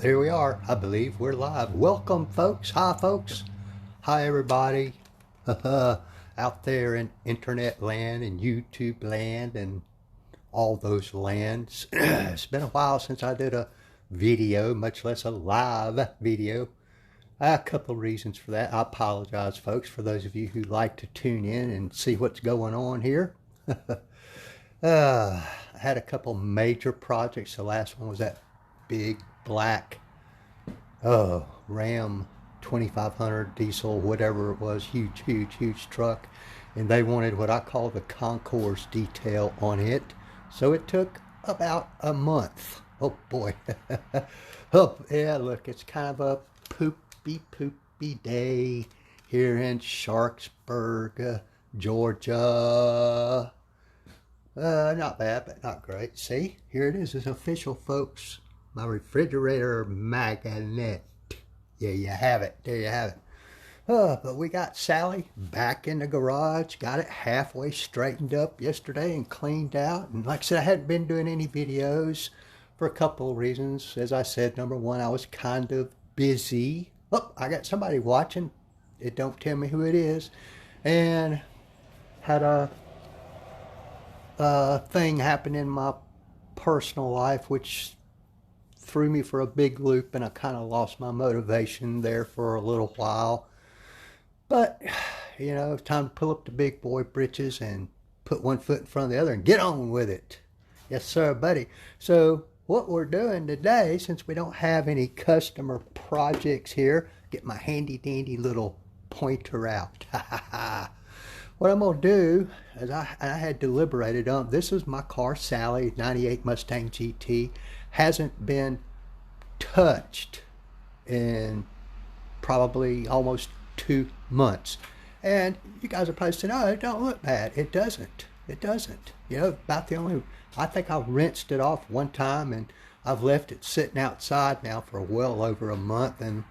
There we are. I believe we're live. Welcome, folks. Hi, folks. Hi, everybody. Out there in internet land and YouTube land and all those lands. It's been a while since I did a video, much less a live video. A couple of reasons for that. I apologize, folks, for those of you who like to tune in and see what's going on here. I had a couple major projects. The last one was that big black Ram 2500 diesel, whatever it was, huge truck, and they wanted what I call the concourse detail on it, so it took about a month. Oh boy. Oh yeah, look, it's kind of a poopy day here in Sharpsburg, Georgia. Not bad, but not great. See, here it is. It's official, folks. My refrigerator magnet. Yeah, you have it. There you have it. But we got Sally back in the garage. Got it halfway straightened up yesterday and cleaned out. And like I said, I hadn't been doing any videos for a couple of reasons. As I said, number one, I was kind of busy. Oh, I got somebody watching. It don't tell me who it is. And had a thing happen in my personal life, which threw me for a big loop, and I kind of lost my motivation there for a little while. But, you know, it's time to pull up the big boy britches and put one foot in front of the other and get on with it. Yes, sir, buddy. So what we're doing today, since we don't have any customer projects here, get my handy dandy little pointer out. What I'm going to do is I had deliberated on, this is my car, Sally, 98 Mustang GT. Hasn't been touched in probably almost 2 months. And you guys are probably saying, oh, it don't look bad. It doesn't. It doesn't. You know, about the only, I think I rinsed it off one time, and I've left it sitting outside now for well over a month. And,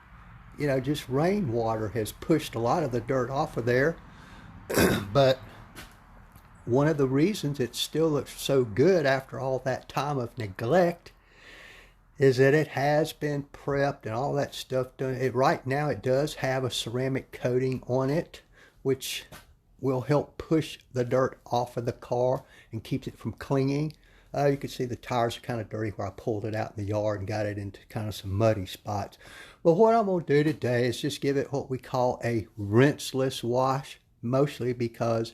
you know, just rainwater has pushed a lot of the dirt off of there. But one of the reasons it still looks so good after all that time of neglect is that it has been prepped and all that stuff done. Right now it does have a ceramic coating on it, which will help push the dirt off of the car and keeps it from clinging. You can see the tires are kind of dirty where I pulled it out in the yard and got it into kind of some muddy spots. But what I'm going to do today is just give it what we call a rinseless wash, mostly because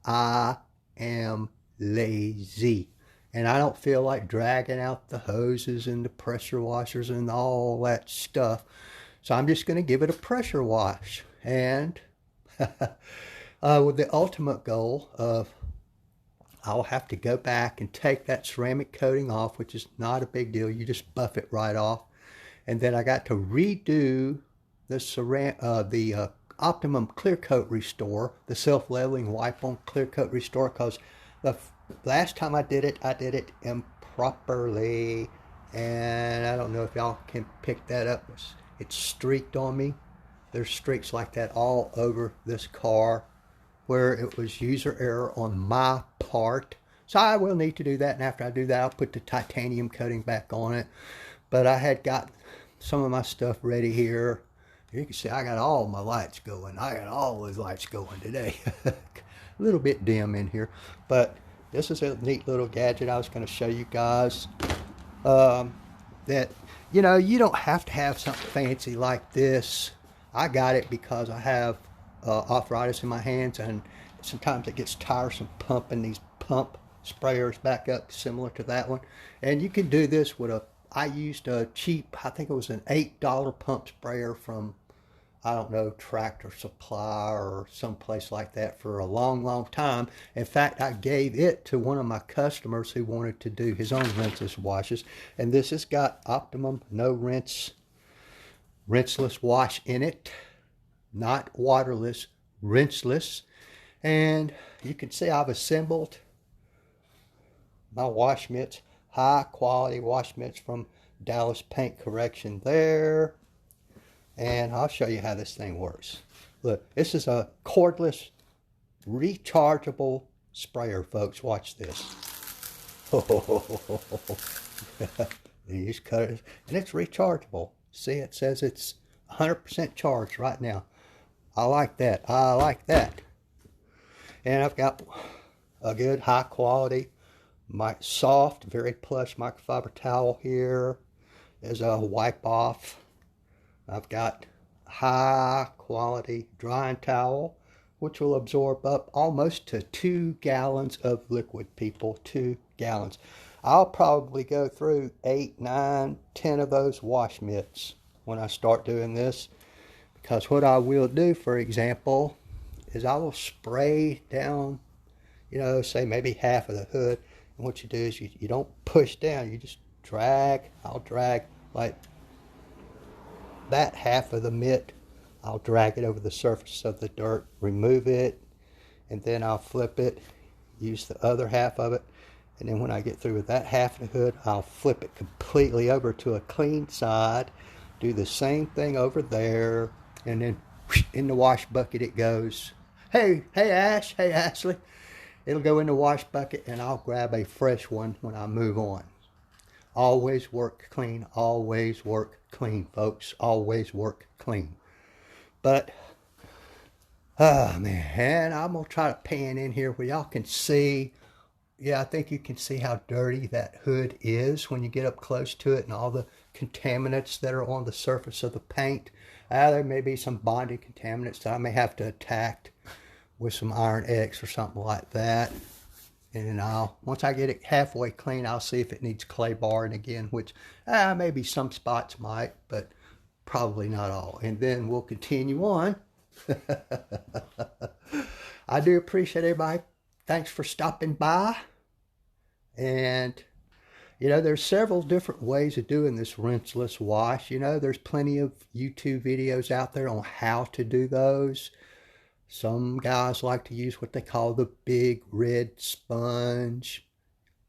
I am lazy. And I don't feel like dragging out the hoses and the pressure washers and all that stuff. So I'm just going to give it a pressure wash. And with the ultimate goal of, I'll have to go back and take that ceramic coating off, which is not a big deal. You just buff it right off. And then I got to redo the Optimum Clear Coat Restore, the self-leveling wipe-on Clear Coat Restore, because the last time I did it improperly, and I don't know if y'all can pick that up. It's streaked on me. There's streaks like that all over this car where it was user error on my part. So I will need to do that, and after I do that, I'll put the titanium coating back on it. But I had got some of my stuff ready here. You can see I got all my lights going. I got all those lights going today. A little bit dim in here, but this is a neat little gadget I was going to show you guys. That, you know, you don't have to have something fancy like this. I got it because I have arthritis in my hands, and sometimes it gets tiresome pumping these pump sprayers back up similar to that one. And you can do this with I used a cheap, I think it was an $8 pump sprayer from, I don't know, Tractor Supply or someplace like that for a long time. In fact, I gave it to one of my customers who wanted to do his own rinseless washes. And this has got Optimum No Rinse, Rinseless Wash in it. Not waterless, rinseless. And you can see I've assembled my wash mitts, high quality wash mitts from Dallas Paint Correction there. And I'll show you how this thing works. Look, this is a cordless, rechargeable sprayer, folks. Watch this. And you just cut it, and it's rechargeable. See, it says it's 100% charged right now. I like that. I like that. And I've got a good high quality, soft, very plush microfiber towel here as a wipe off. I've got high quality drying towel, which will absorb up almost to 2 gallons of liquid, people. 2 gallons. I'll probably go through 8, 9, 10 of those wash mitts when I start doing this, because what I will do, for example, is I will spray down, you know, say maybe half of the hood. And what you do is you don't push down, you just drag. I'll drag like that half of the mitt. I'll drag it over the surface of the dirt, remove it, and then I'll flip it, use the other half of it. And then when I get through with that half of the hood, I'll flip it completely over to a clean side, do the same thing over there, and then in the wash bucket it goes. Hey Ash, hey Ashley. It'll go in the wash bucket, and I'll grab a fresh one when I move on. Always work clean, folks. Always work clean. But, oh man, I'm going to try to pan in here where y'all can see. Yeah, I think you can see how dirty that hood is when you get up close to it, and all the contaminants that are on the surface of the paint. There may be some bonding contaminants that I may have to attack with some Iron X or something like that. And then once I get it halfway clean, I'll see if it needs clay barring again, which maybe some spots might, but probably not all. And then we'll continue on. I do appreciate everybody. Thanks for stopping by. And, you know, there's several different ways of doing this rinseless wash. You know, there's plenty of YouTube videos out there on how to do those. Some guys like to use what they call the big red sponge,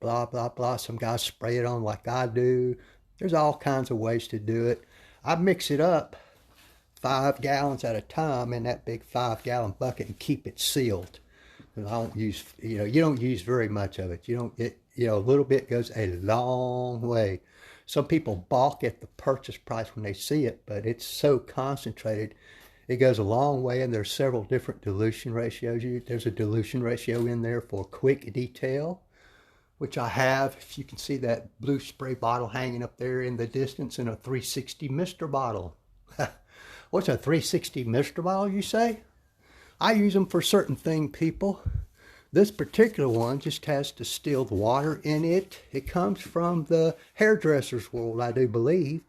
blah, blah, blah. Some guys spray it on like I do. There's all kinds of ways to do it. I mix it up 5 gallons at a time in that big 5-gallon bucket and keep it sealed. I don't use, you don't use very much of it. A little bit goes a long way. Some people balk at the purchase price when they see it, but it's so concentrated. It goes a long way, and there's several different dilution ratios. There's a dilution ratio in there for quick detail, which I have. If you can see that blue spray bottle hanging up there in the distance, and a 360 Mr. bottle. What's a 360 Mr. bottle, you say? I use them for certain things, people. This particular one just has distilled water in it. It comes from the hairdresser's world, I do believe.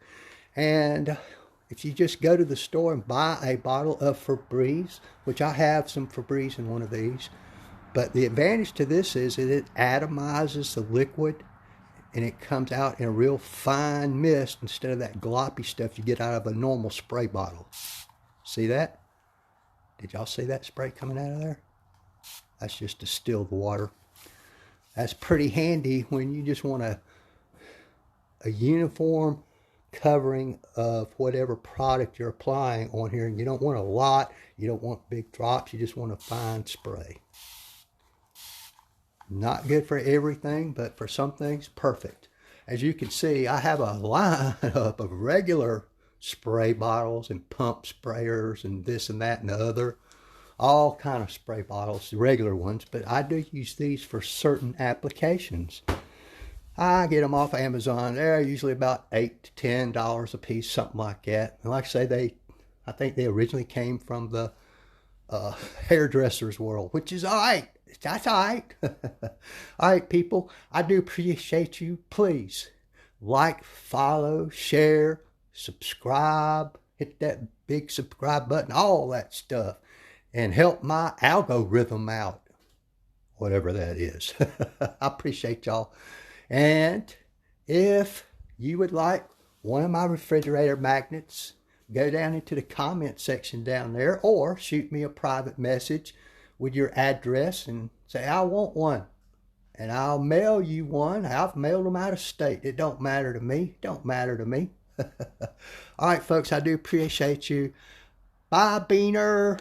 And if you just go to the store and buy a bottle of Febreze, which I have some Febreze in one of these, but the advantage to this is that it atomizes the liquid, and it comes out in a real fine mist instead of that gloppy stuff you get out of a normal spray bottle. See that? Did y'all see that spray coming out of there? That's just distilled water. That's pretty handy when you just want a uniform covering of whatever product you're applying on here. And you don't want a lot. You don't want big drops. You just want a fine spray. Not good for everything, but for some things, perfect. As you can see, I have a lineup of regular spray bottles and pump sprayers and this and that and the other. All kind of spray bottles, regular ones, but I do use these for certain applications. I get them off Amazon. They're usually about $8 to $10 a piece, something like that. And like I say, I think they originally came from the hairdresser's world, which is all right. That's all right. All right, people. I do appreciate you. Please like, follow, share, subscribe, hit that big subscribe button, all that stuff, and help my algorithm out, whatever that is. I appreciate y'all. And if you would like one of my refrigerator magnets, go down into the comment section down there, or shoot me a private message with your address and say, I want one. And I'll mail you one. I've mailed them out of state. It don't matter to me. Don't matter to me. All right, folks, I do appreciate you. Bye, Beaner.